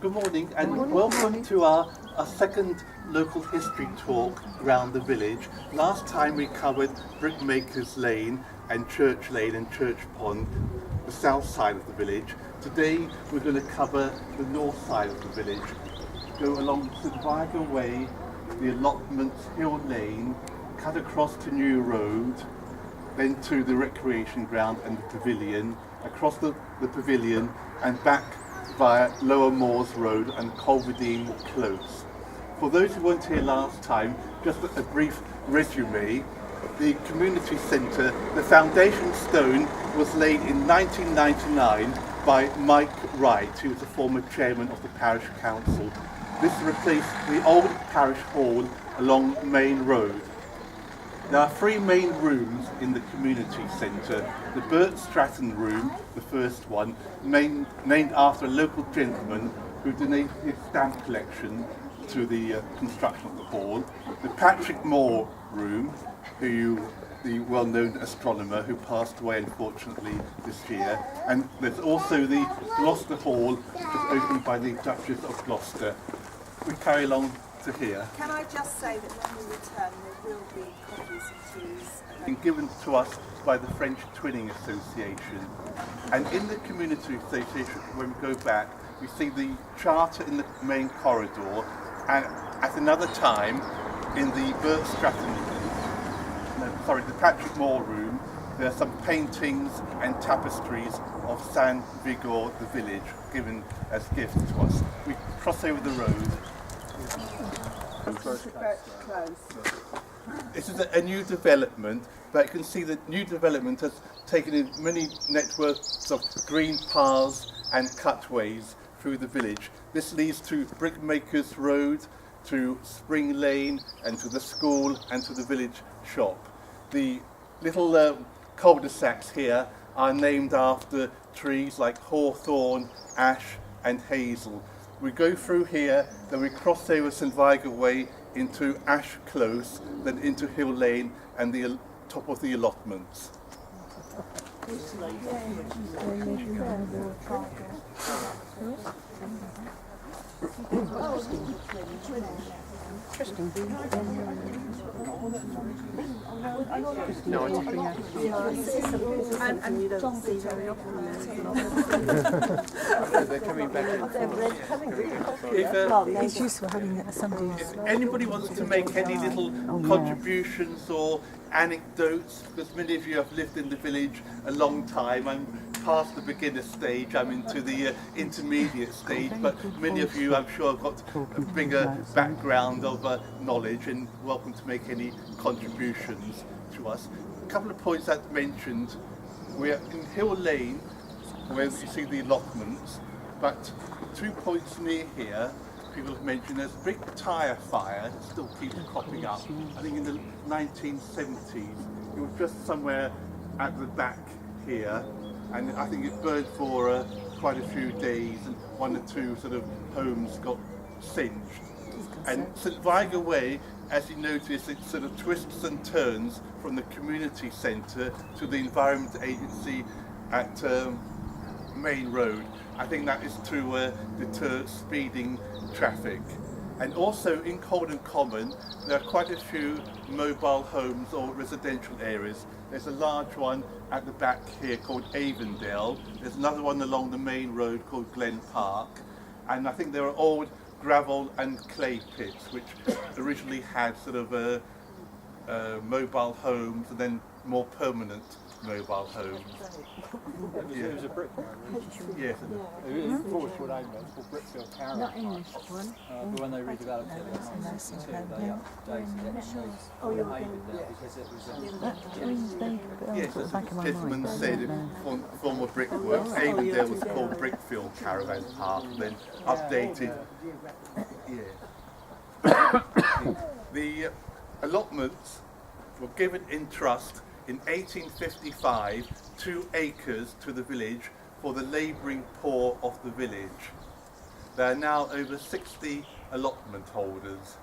Good morning and welcome to our second local history talk around the village. Last time we covered Brickmakers Lane and Church Lane and Church Pond, the south side of the village. Today we're going to cover the north side of the village. Go along St Vigor Way, the allotments, Hill Lane, cut across to New Road, then to the recreation ground and the pavilion, across the pavilion and back via Lower Moors Road and Colden Close. For those who weren't here last time, just a brief resume. The community centre, the foundation stone was laid in 1999 by Mike Wright, who was the former chairman of the Parish Council. This replaced the old Parish Hall along Main Road. There are three main rooms in the community centre. The Bert Stratton Room, the first one, named after a local gentleman who donated his stamp collection to the construction of the hall. The Patrick Moore Room, the well-known astronomer who passed away unfortunately this year. And there's also the Gloucester Hall, which was opened by the Duchess of Gloucester. We carry along to here. Can I just say that when we return there will be coffees and teas? Been given to us by the French Twinning Association. And in the community association, when we go back, we see the charter in the main corridor, and at another time in the Bert Stratton the Patrick Moore Room, there are some paintings and tapestries of St Vigor the village given as gifts to us. We cross over the road. Birch Close. This is a new development, but you can see the new development has taken in many networks of green paths and cutways through the village. This leads to Brickmakers Road, to Spring Lane, and to the school and to the village shop. The little cul-de-sacs here are named after trees like hawthorn, ash and hazel. We go through here, then we cross over St Vigor Way into Ash Close, then into Hill Lane and the top of the allotments. No, I didn't bring out. And you don't see very often They're coming back in. It's useful having somebody. If anybody wants to make any little contributions or anecdotes, because many of you have lived in the village a long time, I'm past the beginner stage, I'm into the intermediate stage, but many of you I'm sure have got a bigger background of knowledge and welcome to make any contributions to us. A couple of points I've mentioned. We're in Hill Lane, where you see the allotments, but 2 points near here, people have mentioned there's a big tyre fire, it still keeps cropping up. I think in the 1970s, it was just somewhere at the back here, and I think it burned for quite a few days, and one or two sort of homes got singed. And St Vigor Way, as you notice, it sort of twists and turns from the community centre to the Environment Agency at Main Road. I think that is to deter speeding traffic. And also in Colden Common, there are quite a few mobile homes or residential areas. There's a large one at the back here called Avondale. There's another one along the main road called Glen Park. And I think there are old gravel and clay pits, which originally had sort of mobile homes and then more permanent mobile homes. It was a brick one. Yes. It was 4 foot over, it's called Brickfield Caravan Not in Park. this one. But when they redeveloped it in 1962, they updated it. So they hated that because it was Yes, as the gentleman said, former brickworks, Avondale was called Brickfield Caravan Park, and then updated. The allotments were given in trust in 1855, 2 acres to the village for the labouring poor of the village. There are now over 60 allotment holders.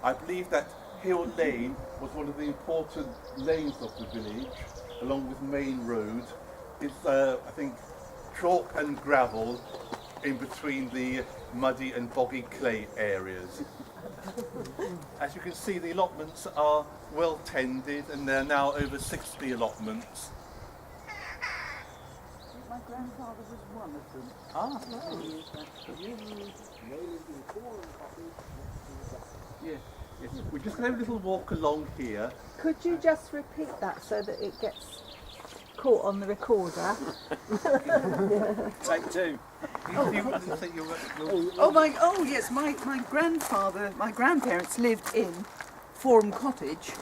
I believe that Hill Lane was one of the important lanes of the village, along with Main Road. It's, I think, chalk and gravel in between the muddy and boggy clay areas. As you can see, the allotments are well tended, and there are now over 60 allotments. My grandfather was one of them. Ah, yes, yes. We're just going to have a little walk along here. Could you just repeat that so that it gets caught on the recorder? Take two. Yes, my grandparents lived in Forum Cottage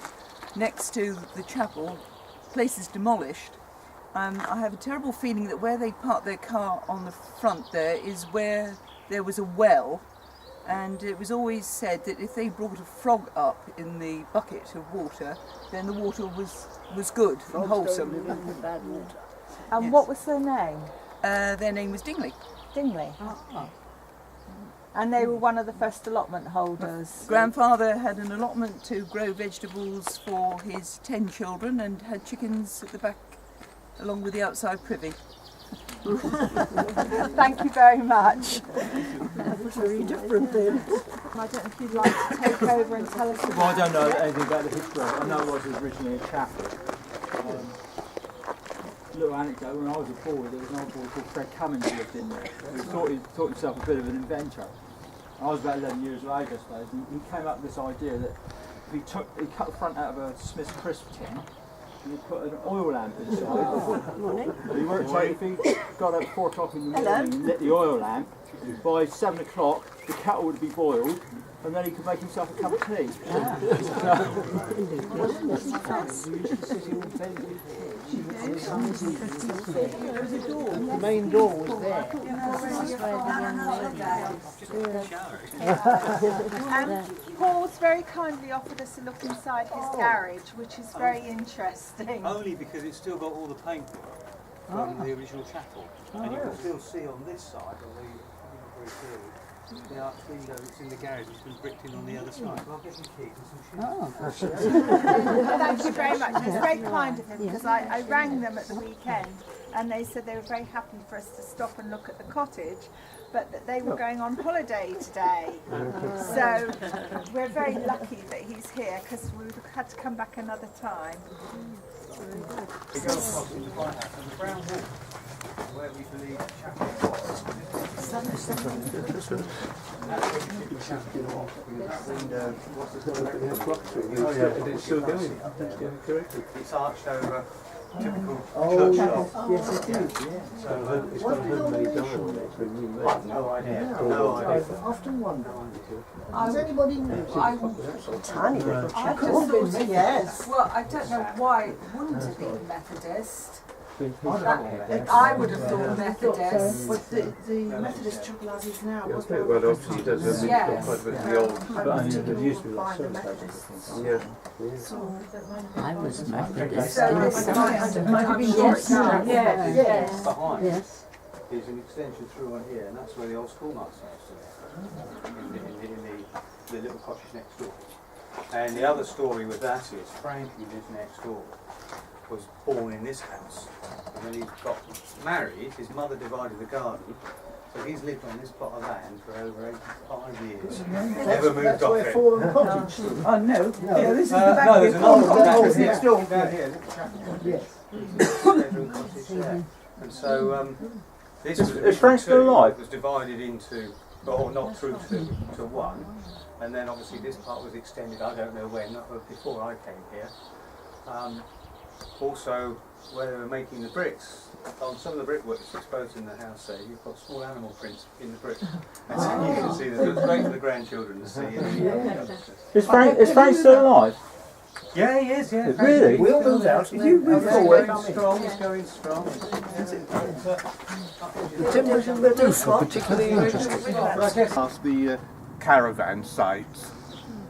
next to the chapel. The place is demolished. I have a terrible feeling that where they parked their car on the front there is where there was a well, and it was always said that if they brought a frog up in the bucket of water, then the water was good and wholesome. And Yes. what was their name? Their name was Dingley. Dingley. And they were one of the first allotment holders. Grandfather had an allotment to grow vegetables for his 10 children and had chickens at the back along with the outside privy. Thank you very much. Very different then. I don't know if you'd like to take over and tell us about Well, I don't know anything about the history. I know it was originally a chapel. Little anecdote, when I was a boy, there was an old boy called Fred Cummins who lived in there. He thought himself a bit of an inventor. I was about 11 years of age, I suppose, and he came up with this idea that if he cut the front out of a Smith's crisp tin, and he put an oil lamp inside. He worked out if he got up at 4 o'clock in the morning and lit the oil lamp, by 7 o'clock the kettle would be boiled, and then he could make himself a cup of tea. The main door was there. Paul's very kindly offered us a look inside his garage, which is very interesting. Only because it's still got all the paintwork from the original chapel. And you can still see on this side, the arch window that's in the garage has been bricked in on the other side. So I'll get some keys and some shoes. Thank you very much. It's very kind of him, because I rang them at the weekend and they said they were very happy for us to stop and look at the cottage, but that they were going on holiday today. So we're very lucky that he's here, because we would have had to come back another time. We go across into the firehouse and the brown wall, where we believe the chapel was. That's where you keep the chapel. That window it's still going. It's arched over. Typical church shop. Yes, it is, yeah. So It's got a homemade diamond. I've no idea. No idea. I often wonder. Does anybody know? Tiny little chapel. Yes. Well, I don't know why it wouldn't have been Methodist. I would have thought Methodist. But the Methodist chapel as is now was Well, obviously it does have Yes. quite a bit of the old. there used to be lots of Yeah. I was Methodist. So this might have been Yes. yes. Behind Yes. is an extension through on here, and that's where the old schoolmaster used to live, in the little cottage next door. And the other story with that is Frank, who lives next door, was born in this house. And when he got married, his mother divided the garden, so he's lived on this plot of land for over 85 years. Never moved off it. Oh no. Yeah, this is the back No, of there's the another one cottage. next door down here, little chapel. Yes. Bedroom cottage there. And so this was Is Frank still alive? It was divided into, or not through to one, and then obviously this part was extended. I don't know when, before I came here. Also, where they were making the bricks, on some of the brickwork that's exposed in the house there, you've got small animal prints in the brick. And so you can see that. It's great for the grandchildren to see. Is Frank still alive? Yeah, he is, yeah. Really? We'll move out. You move forward. Strong, it's going strong. The timbers in the roof are particularly interesting. Past the caravan sites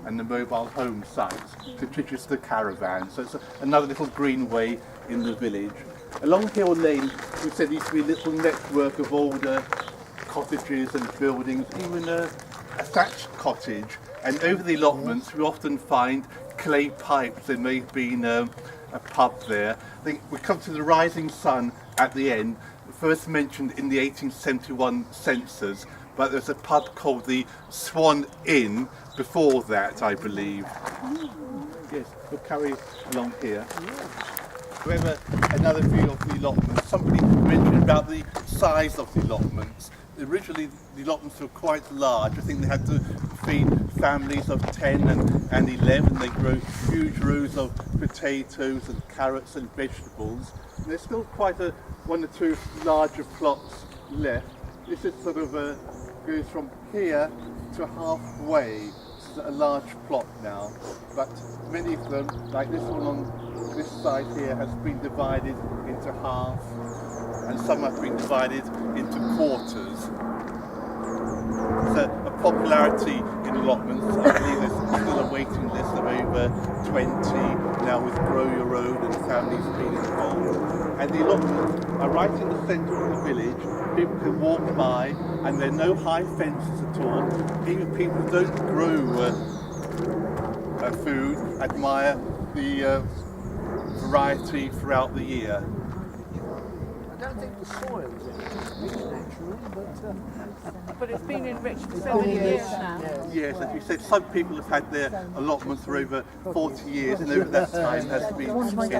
and the mobile home sites to Chichester Caravan. So it's another little greenway in the village. Along Hill Lane, we said there used to be a little network of older cottages and buildings, even a thatched cottage. And over the allotments, we often find clay pipes. There may have been a pub there. I think we come to the Rising Sun at the end. first mentioned in the 1871 census, but there's a pub called the Swan Inn before that, I believe. Yes, we'll carry along here. We have another view of the allotments. Somebody mentioned about the size of the allotments. Originally, the allotments were quite large. I think they had to feed families of 10 and 11. They grow huge rows of potatoes and carrots and vegetables. And there's still quite one or two larger plots left. This is sort of goes from here to halfway. This is a large plot now, but many of them, like this one on this side here, has been divided into half, and some have been divided into quarters. So a popularity in allotments. I believe there's still a waiting list of over 20 now with Grow Your Own and families being involved. And the allotments are right in the centre of the village. People can walk by, and there are no high fences at all. Even people who don't grow food admire the variety throughout the year. I don't think the soil is natural, But it's been enriched for so many years now. Yes, as you said, some people have had their allotments for over 40 years, and over that time has been enriched.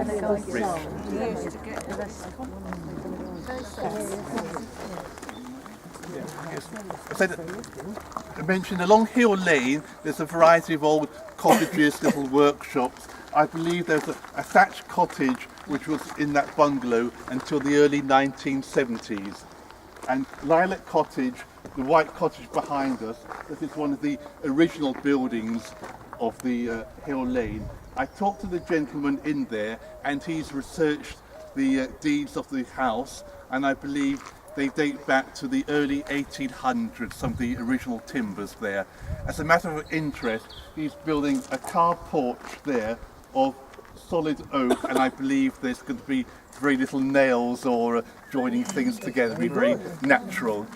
I mentioned along Hill Lane there's a variety of old cottages, little workshops. I believe there's a thatched cottage which was in that bungalow until the early 1970s. And Lilac Cottage, the white cottage behind us, this is one of the original buildings of the Hill Lane. I talked to the gentleman in there, and he's researched the deeds of the house, and I believe they date back to the early 1800s, some of the original timbers there. As a matter of interest, he's building a carved porch there of solid oak, and I believe there's going to be very little nails or joining things together, be very natural.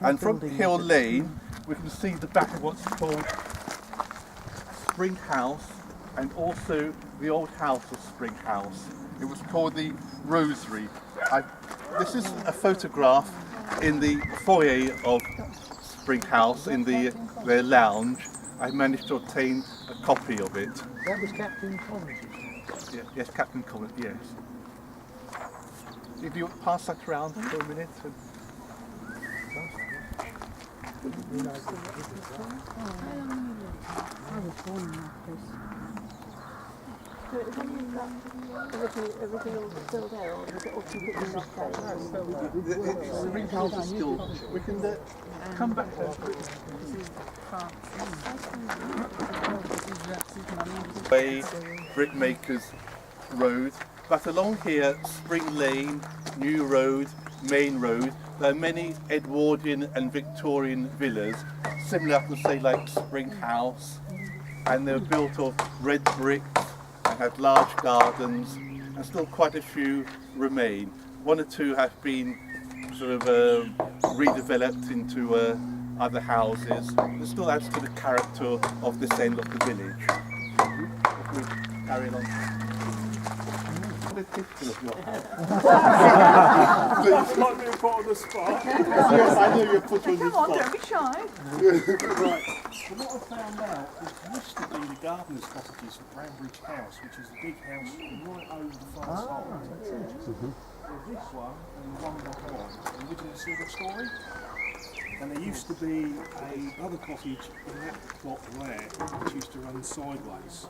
And from Hill Lane, we can see the back of what's called Spring House, and also the old house of Spring House. It was called the Rosary. This is a photograph in the foyer of Spring House, in their lounge. I managed to obtain a copy of it. That was Captain Common. Yes, Captain Common, yes. If you pass that around for a minute. I was born like this. So it was original still there, or was it all completely knocked out? The Spring House is still. We can come back to Way, Brickmakers Road, but along here, Spring Lane, New Road, Main Road, there are many Edwardian and Victorian villas, similar to say like Spring House, and they're built of red brick and have large gardens, and still quite a few remain. One or two have been sort of redeveloped into other houses. It still adds to the character of this end of the village. If we carry on. The picture of your house. Please, might be put on the spot. Yes, I know you're put on the Come on, spot. don't be shy. Right. So what I found out, it used to be the gardener's cottages for Brambridge House, which is the big house right over the far side. There's this one and the one behind, original silver story. And there used to be another cottage in that plot there, which used to run sideways.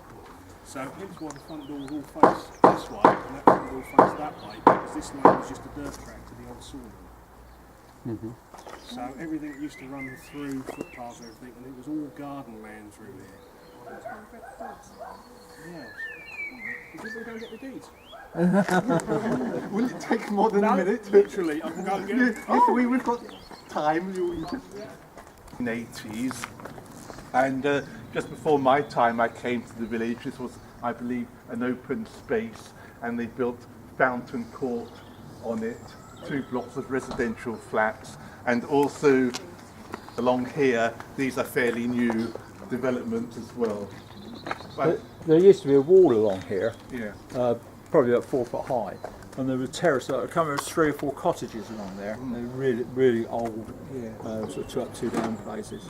So hence why the front door all face this way and that front door face that way, because this lane was just a dirt track to the old sawmill. So everything used to run through footpaths and everything, and it was all garden land through there. Yes. Did you go get the deeds? Will it take more than a minute? Literally, I can go and get it. Yes, we've got time. In the 80s, and just before my time I came to the village. This was, I believe, an open space, and they built Fountain Court on it, 2 blocks of residential flats, and also along here these are fairly new developments as well. But There used to be a wall along here, yeah, probably about 4 foot high, and there was terrace. I can't remember, there was 3 or 4 cottages along there. And they're really, really old, sort of 2 up, 2 down places.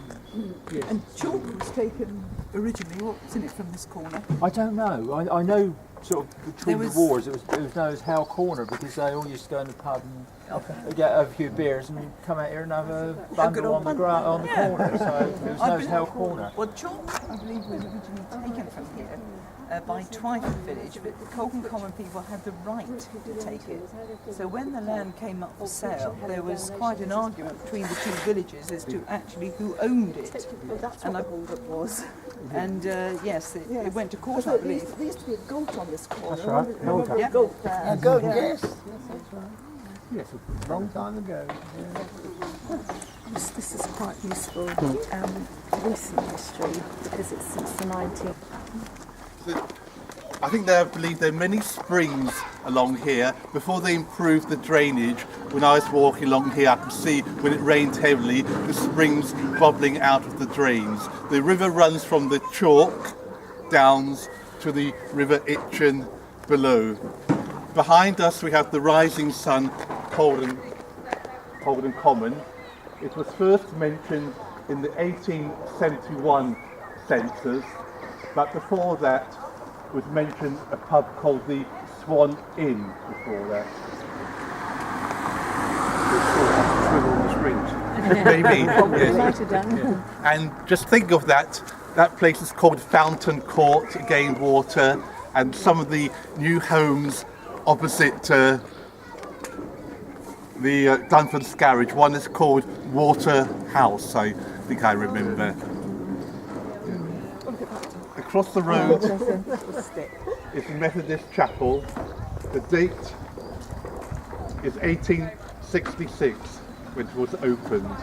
And chalk was taken originally, what was in it from this corner? I don't know. I know sort of between the wars it was known as Hell Corner because they all used to go in the pub and get a few beers and come out here and have a bundle on the corner. So it was known as Hell Corner. Well, chalk, I believe, was originally taken from here by Twyford village, but the Colden Common people had the right to take it. So when the land came up for sale, there was quite an argument between the 2 villages as to actually who owned it. Well, that's And what the hold-up was. And yes, it went to court, I believe. There used to be a goat on this corner. That's right. A goat there. A goat, yes. Yes, that's right. Yes, a long time ago. This is quite useful recent history because it's since the 19th. I think I believe there are many springs along here. Before they improved the drainage, when I was walking along here, I could see when it rained heavily, the springs bubbling out of the drains. The river runs from the Chalk downs to the River Itchen below. Behind us we have the rising sun, Colden Common. It was first mentioned in the 1871 census, but before that was mentioned a pub called the Swan Inn before that. Maybe, yes. And just think of that place is called Fountain Court, again water, and some of the new homes opposite the Dunford's Garage. One is called Water House, I think I remember. Across the road is the Methodist Chapel. The date is 1866 when it was opened.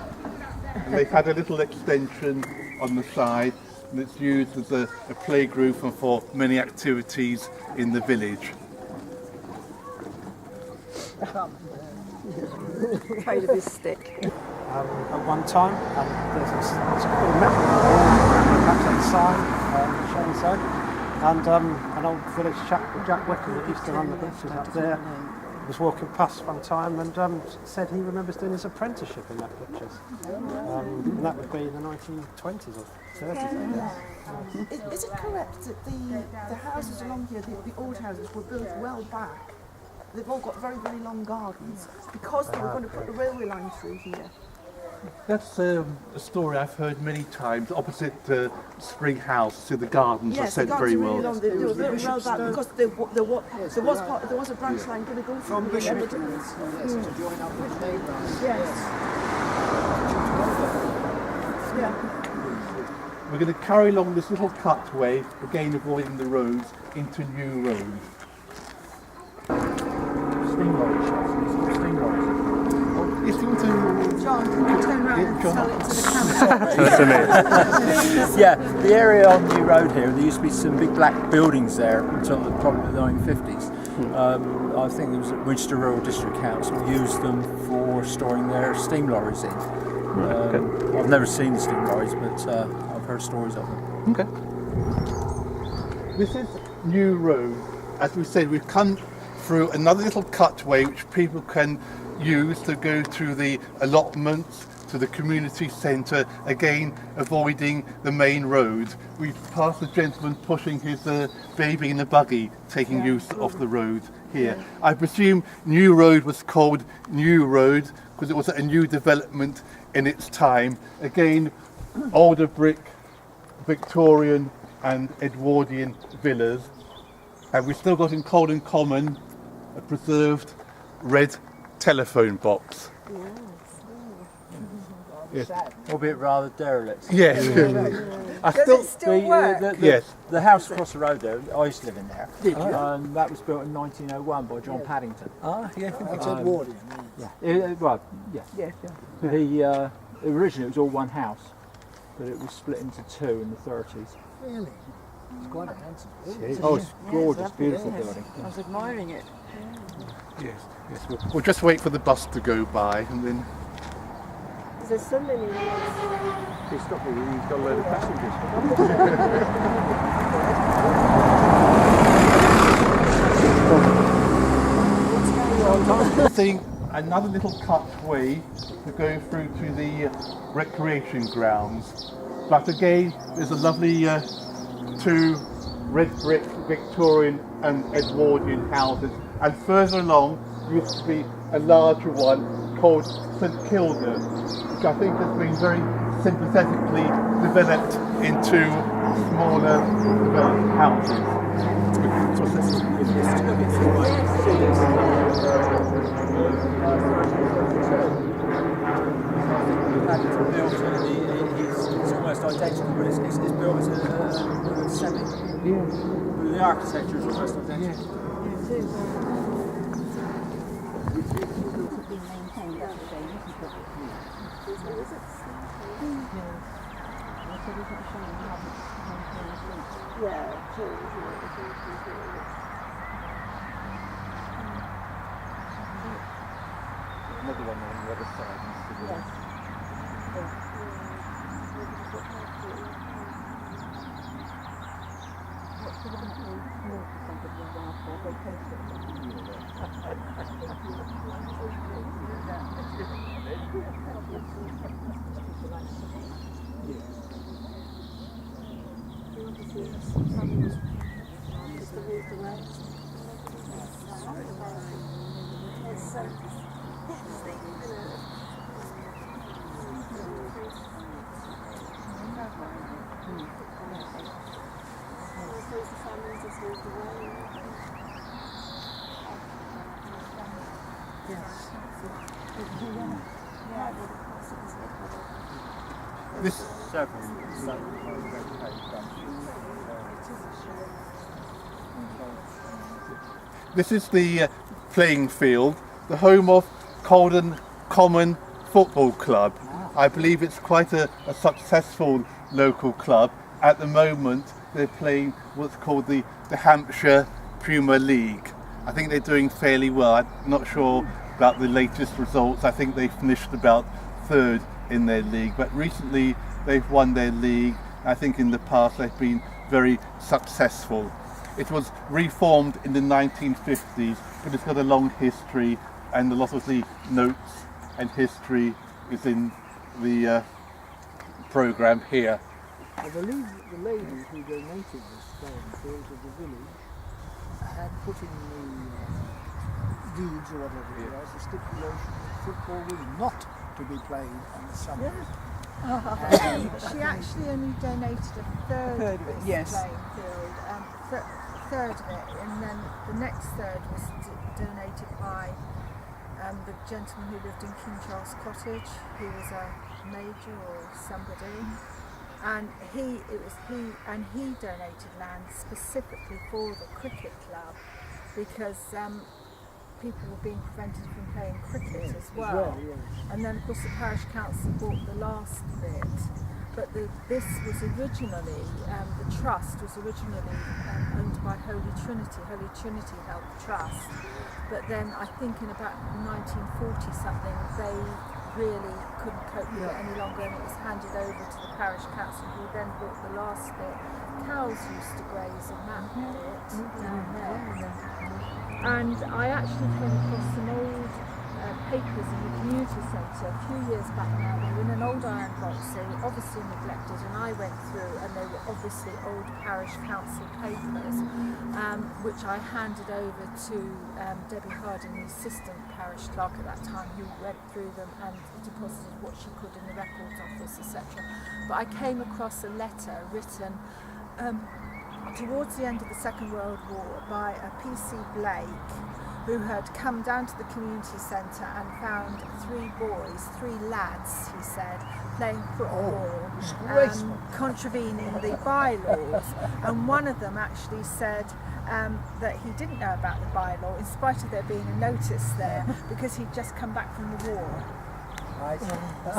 And they've had a little extension on the side, and it's used as a playgroup and for many activities in the village. Trade of his stick. At one time, there's a little metal wall outside the sign showing so, and an old village chap, Jack Wicker, that used to run the butchers up there, was walking past one time and said he remembers doing his apprenticeship in that butcher's. And that would be in the 1920s or 30s, I guess. Is it correct that the houses along here, the old houses, were built well back? They've all got very, very long gardens because they were going to put the railway line through here. That's a story I've heard many times. Opposite Spring House, so the gardens are set very well. Yes, the gardens were really long. They were built well back because there was a branch line going to go from Bishop to join up with the neighbours. Yes. Yeah. We're going to carry along this little cutway, again avoiding the roads, into New Road. Steam lorry shops, steam lorries. If you want to... John, can you turn around and tell it to the camera? Yeah, the area on New Road here, there used to be some big black buildings there until probably the 1950s. I think there was a Winchester Rural District Council used them for storing their steam lorries in. I've never seen the steam lorries, but I've heard stories of them. Okay. This is New Road. As we said, we've come through another little cutway which people can use to go to the allotments, to the community centre, again avoiding the main road. We passed a gentleman pushing his baby in a buggy, taking use of the road here. I presume New Road was called New Road because it was a new development in its time. Again, older brick, Victorian and Edwardian villas. And we've still got in Colden Common a preserved red telephone box. Yes. Albeit rather derelict. Yes. Does it still work? Yes. The house across the road there, I used to live in there. Did you? And that was built in 1901 by John Paddington. Ah, yeah, it's Edwardian. Yeah. Originally it was all one house, but it was split into 2 in the 30s. Really? It's quite a handsome building. Oh, it's gorgeous, beautiful building. I was admiring it. Yes. We'll just wait for the bus to go by and then... There's so many. He's got a load of passengers. What's Seeing another little cut way to go through to the recreation grounds. But again, there's a lovely two red brick Victorian and Edwardian houses, and further along used to be a larger one called St Kilda, which I think has been very sympathetically developed into smaller developed houses. It's almost identical, but it's built as a semi. Yeah. The architecture is almost identical. Another one on the other side. This is the playing field, the home of Colden Common Football Club. I believe it's quite a successful local club. At the moment they're playing what's called the Hampshire Premier League. I think they're doing fairly well. I'm not sure about the latest results. I think they finished about third in their league, but recently they've won their league. I think in the past they've been very successful. It was reformed in the 1950s, but it's got a long history, and a lot of the notes and history is in the programme here. I believe that the lady who donated this playing field to the village had put in the deeds or whatever it was, the stipulation that football was not to be played on the summer. She actually only donated a third of this yes. playing field, third of it, and then the next third was donated by the gentleman who lived in King Charles Cottage, who was a major or somebody, and he donated land specifically for the cricket club because people were being prevented from playing cricket as well. And then of course the Parish Council bought the last bit, but this was originally, the trust was originally owned by Holy Trinity. Holy Trinity held the trust, but then I think in about 1940 something they really couldn't cope with it any longer, and it was handed over to the Parish Council, who then bought the last bit. Cows used to graze on that bit down there. And I actually came across some old papers in the community centre a few years back now. They were in an old iron box, they were obviously neglected, and I went through and they were obviously old Parish Council papers, which I handed over to Debbie Harding, the assistant parish clerk at that time, who went through them and deposited what she could in the records office, etc. But I came across a letter written towards the end of the Second World War by a P.C. Blake, who had come down to the community centre and found three lads, he said, playing football, contravening the bylaws. And one of them actually said that he didn't know about the bylaw, in spite of there being a notice there, because he'd just come back from the war.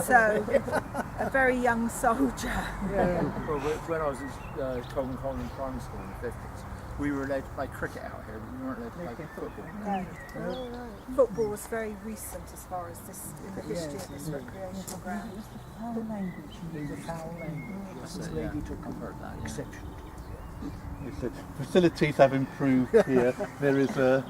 So, a very young soldier. Well, when I was at Colden Common Primary School in the 50s, we were allowed to play cricket out here, but we weren't allowed to play football. No. Football was very recent as far as this, in the history of this recreational ground. Foul language, the foul language. This lady took exception to. Facilities have improved here. There is a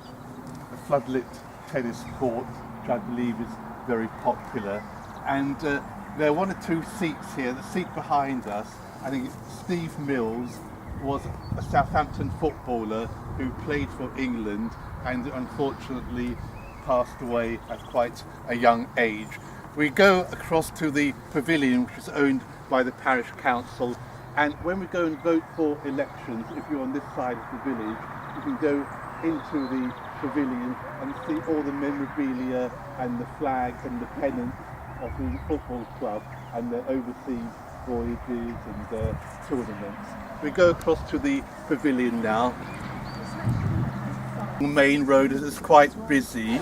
floodlit tennis court, which I believe is very popular. And there are one or two seats here. The seat behind us, I think Steve Mills was a Southampton footballer who played for England and unfortunately passed away at quite a young age. We go across to the pavilion, which is owned by the Parish Council, and when we go and vote for elections, if you're on this side of the village, you can go into the pavilion and see all the memorabilia and the flag and the pennants of the football club and the overseas voyages and tournaments. We go across to the pavilion now. The main road is quite busy.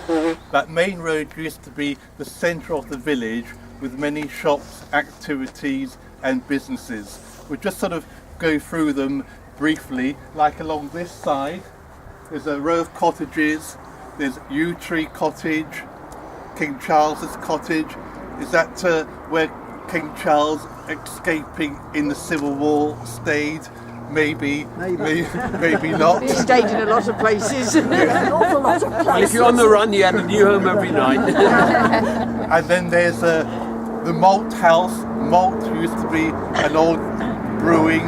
That main road used to be the centre of the village with many shops, activities and businesses. We'll just sort of go through them briefly. Like along this side, there's a row of cottages. There's Yew Tree Cottage, King Charles's cottage. Is that where King Charles, escaping in the Civil War, stayed? Maybe not. He stayed in a lot of places. An awful lot of places. Well, if you're on the run, you had a new home every night. And then there's the malt house. Malt used to be an old brewing.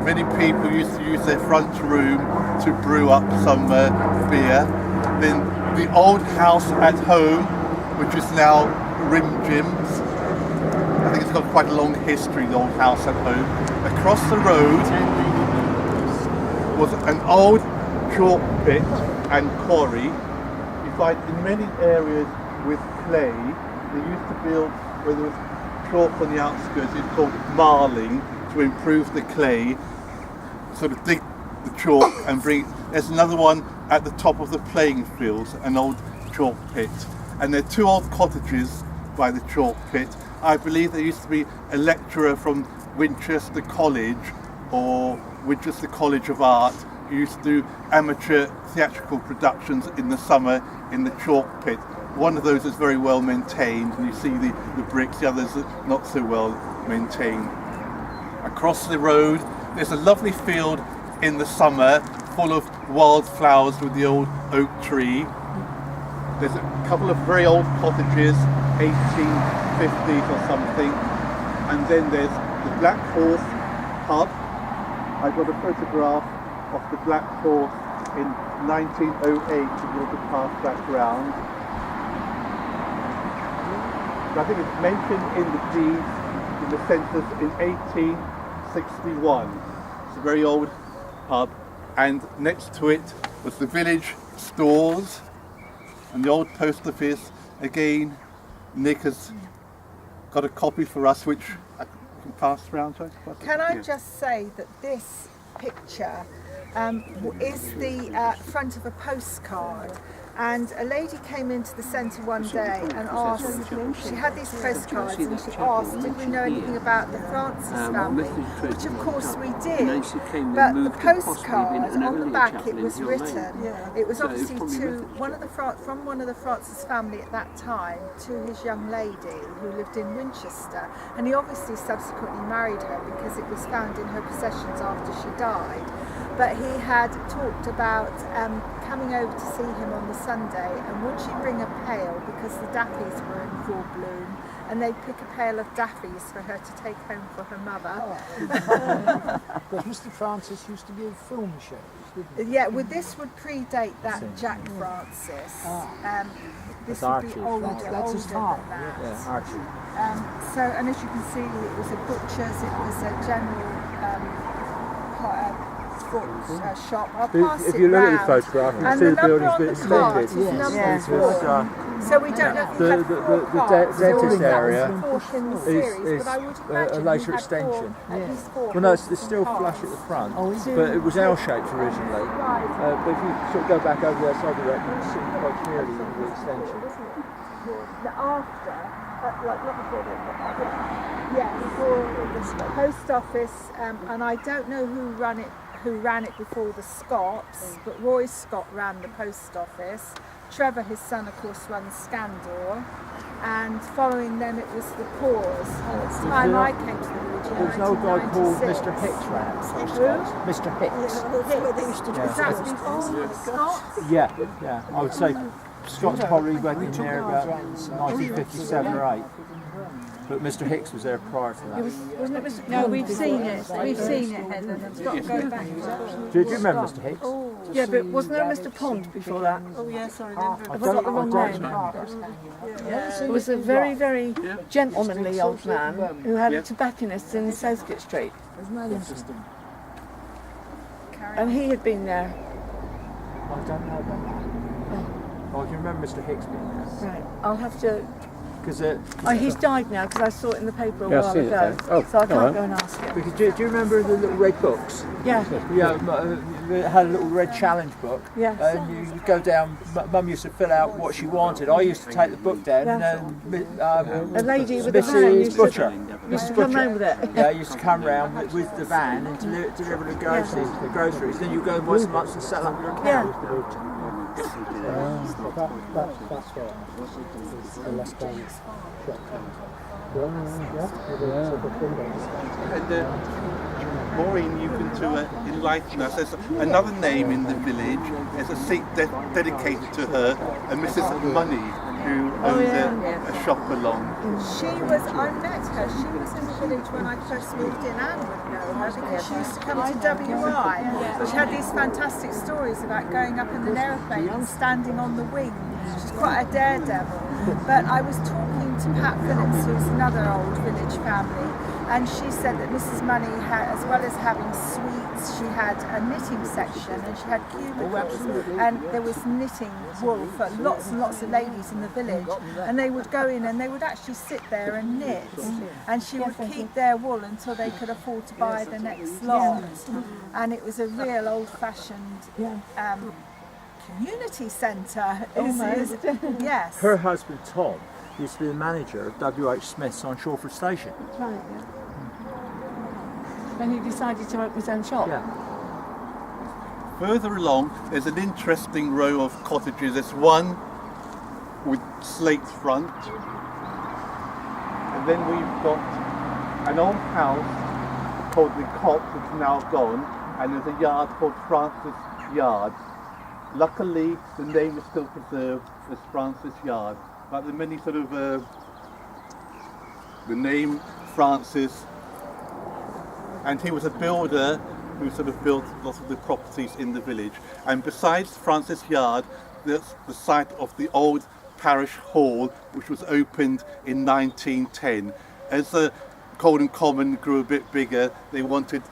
Many people used to use their front room to brew up some beer. Then the old house at home, which is now Rim Jim's. I think it's got quite a long history, the old house at home. Across the road was an old chalk pit and quarry. You find in many areas with clay, they used to build, where there was chalk on the outskirts, it's called marling, to improve the clay, sort of dig the chalk and bring. There's another one at the top of the playing fields, an old chalk pit. And there are two old cottages by the chalk pit. I believe there used to be a lecturer from Winchester College or Winchester College of Art who used to do amateur theatrical productions in the summer in the chalk pit. One of those is very well maintained, and you see the bricks, the others are not so well maintained. Across the road there's a lovely field in the summer full of wildflowers with the old oak tree. There's a couple of very old cottages, 1850s or something, and then there's the Black Horse pub. I got a photograph of the Black Horse in 1908 if you want to pass that round. I think it's mentioned in the deeds in the census in 1861. It's a very old pub, and next to it was the village stores and the old post office. Again, Nick has got a copy for us which I can pass around. Can I just say that this picture is the front of a postcard, and a lady came into the centre one day and asked, she had these postcards and she asked, did we know anything about the Francis family, which of course we did, but the postcard, on the back it was written, it was obviously to one of the Francis family at that time, to his young lady who lived in Winchester, and he obviously subsequently married her because it was found in her possessions after she died. But he had talked about coming over to see him on the Sunday, and would she bring a pail because the dappies were in full bloom, and they'd pick a pail of dappies for her to take home for her mother. Because Mr. Francis used to give film shows, didn't he? Yeah, well, this would predate that Jack Francis. This would be older than that. Yeah, Archie. So, and as you can see, it was a butcher's, it was a general shop. I'll pass If it you look round. at the photograph, you And see the the number building's on been the card extended. is number 4. So we don't know if you had 4 the cards. dentist area in the series, but I would imagine a you later had extension. 4, at least 4. Well, no, it's still flush at the front, but it was L-shaped originally. But if you sort of go back over the other side of the road, you can see quite clearly the extension. After, like not before the post office, and I don't know who ran it before the Scotts, but Roy Scott ran the post office. Trevor, his son, of course, runs Scandor, and following them it was the Paws. At the time I came to the village in 1996. There's an old guy called Mr. Hicks ran it. Mr. Hicks. Is that before the Scotts? Yeah, I would say Scots pottery went in there about 1957 or 8. But Mr. Hicks was there prior to that. Wasn't it Mr. No, we've seen it. We've seen it, Heather. It's got to go back. Do you remember Mr. Hicks? Yeah, but wasn't there Mr. Pond before that? Oh yes, I remember. Have I got the wrong name? It was a very, very gentlemanly old man who had a tobacconist in Southgate Street. And he had been there. I don't know about that. Oh, I can remember Mr. Hicks being there. Right, I'll have to. Because he's died now because I saw it in the paper a while ago. So I can't go and ask him. Because do you remember the little red books? Yeah. Yeah, it had a little red challenge book. Yeah. And you would go down. Mum used to fill out what she wanted. I used to take the book down. Yeah. And A lady with a van Mrs. Butcher. used to come round with it. Yeah, used to come round with the van and deliver the groceries. Then you go once a month and settle up your account. That's right. The left hand shot. And Maureen, you can enlighten us. There's another name in the village. There's a seat dedicated to her, a Mrs. Money, who owned a shop along. I met her. She was in the village when I first moved in. Anne would know her because she used to come to WI. She had these fantastic stories about going up in an aeroplane and standing on the wing. She's quite a daredevil. But I was talking to Pat Phillips, who's another old village family, and she said that Mrs. Money had, as well as having sweets, she had a knitting section and she had cubicles, and there was knitting wool for lots and lots of ladies in the village, and they would go in and they would actually sit there and knit, and she would keep their wool until they could afford to buy the next lot, and it was a real old-fashioned community centre. Yes. Her husband Tom used to be the manager of W.H. Smith's on Shawford Station. Right, yeah. Then he decided to open his own shop. Yeah. Further along, there's an interesting row of cottages. There's one with slate front, and then we've got an old house called the Cop, which is now gone, and there's a yard called Francis Yard. Luckily, the name is still preserved as Francis Yard, but there are many sort of the name Francis, and he was a builder who sort of built lots of the properties in the village. And besides Francis Yard, there's the site of the old Parish Hall, which was opened in 1910. As the Colden Common grew a bit bigger, they wanted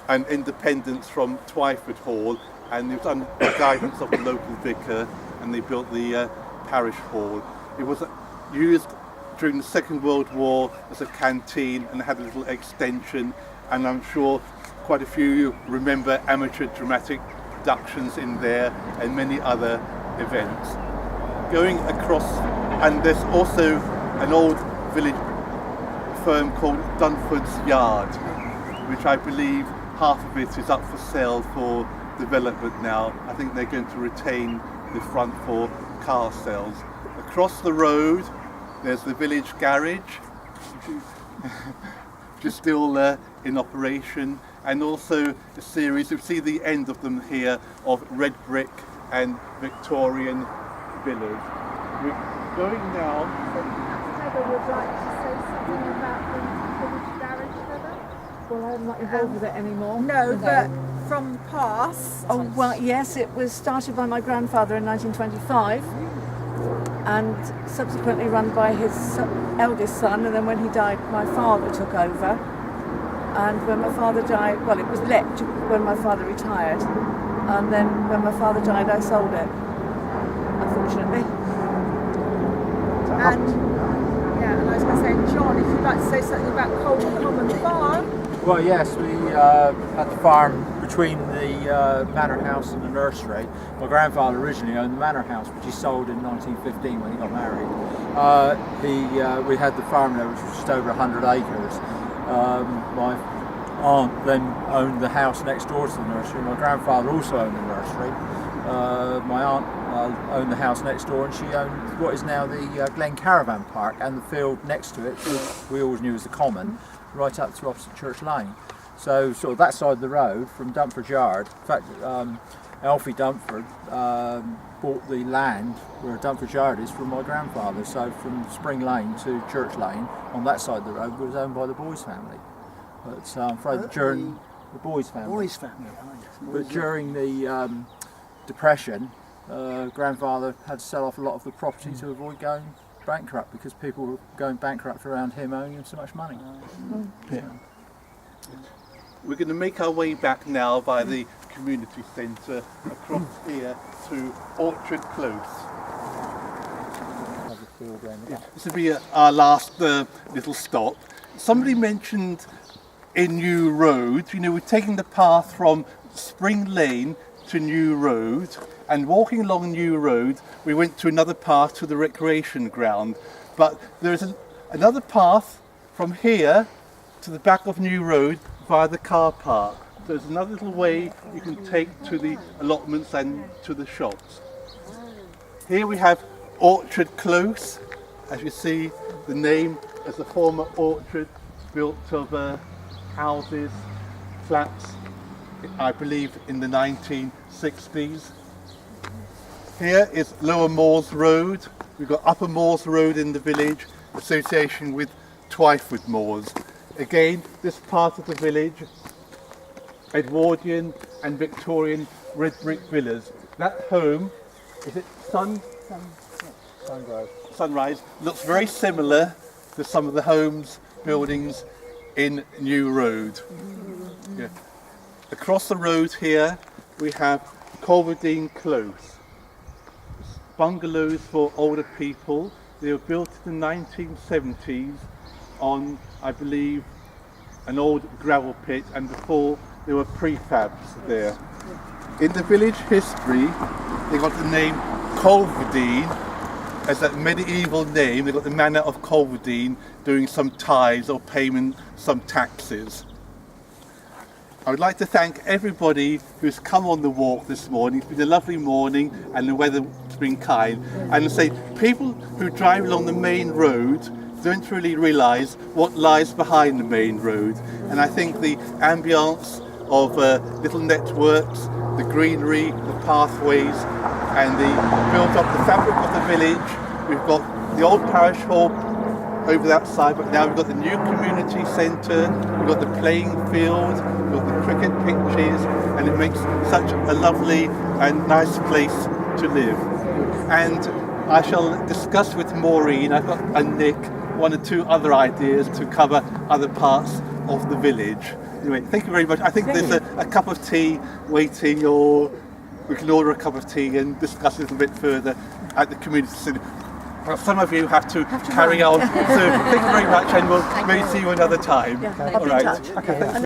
an independence from Twyford Hall, and it was under the guidance of the local vicar, and they built the Parish Hall. It was used during the Second World War as a canteen and had a little extension, and I'm sure quite a few of you remember amateur dramatic productions in there and many other events. Going across, and there's also an old village firm called Dunford's Yard, which I believe half of it is up for sale for development now. I think they're going to retain the front for car sales. Across the road there's the village garage, which is still in operation, and also a series, you see the end of them here, of red brick and Victorian villas. We're going now. Heather would like to say something about the village garage, Heather? Well, I'm not involved with it anymore. No, but from the past. Oh, well, yes, it was started by my grandfather in 1925 and subsequently run by his eldest son, and then when he died, my father took over. And when my father died, well, it was let when my father retired, and then when my father died, I sold it, unfortunately. And, yeah, and I was going to say, John, if you'd like to say something about Colden Common Farm. Well, yes, we had the farm between the manor house and the nursery. My grandfather originally owned the manor house, which he sold in 1915 when he got married. We had the farm there, which was just over 100 acres. My aunt then owned the house next door to the nursery. My grandfather also owned the nursery. My aunt owned the house next door, and she owned what is now the Glen Caravan Park and the field next to it, which we always knew as the Common, right up to opposite Church Lane. So sort of that side of the road from Dunford Yard. In fact, Alfie Dunford bought the land where Dunford Yard is from my grandfather. So from Spring Lane to Church Lane on that side of the road was owned by the Boys family. But I'm afraid during the Boys family. Boys family. But during the Depression, grandfather had to sell off a lot of the property to avoid going bankrupt because people were going bankrupt around him owing him so much money. Yeah. We're going to make our way back now by the community centre across here to Orchard Close. This will be our last little stop. Somebody mentioned a new road. You know, we're taking the path from Spring Lane to New Road, and walking along New Road we went to another path to the recreation ground, but there's another path from here to the back of New Road via the car park. There's another little way you can take to the allotments and to the shops. Here we have Orchard Close. As you see, the name is a former orchard built of houses, flats, I believe in the 1960s. Here is Lower Moors Road. We've got Upper Moors Road in the village, association with Twyford Moors. Again, this part of the village, Edwardian and Victorian red brick villas. That home, is it Sunrise, looks very similar to some of the homes, buildings in New Road. Yeah. Across the road here we have Colden Close. Bungalows for older people. They were built in the 1970s on, I believe, an old gravel pit, and before there were prefabs there. In the village history they got the name Colverdene as that medieval name. They got the manor of Colverdene doing some tithes or paying some taxes. I would like to thank everybody who's come on the walk this morning. It's been a lovely morning and the weather's been kind. And I say, people who drive along the main road don't really realise what lies behind the main road. And I think the ambience of little networks, the greenery, the pathways, and the built up the fabric of the village. We've got the old parish hall over that side, but now we've got the new community centre, we've got the playing field, we've got the cricket pitches, and it makes such a lovely and nice place to live. And I shall discuss with Maureen, I've got and Nick, one or two other ideas to cover other parts of the village. Anyway, thank you very much. I think there's a cup of tea waiting, or we can order a cup of tea and discuss it a bit further at the community centre. Well, some of you have to carry on. So thank you very much, and we'll maybe see you another time. I'll be in touch. Okay.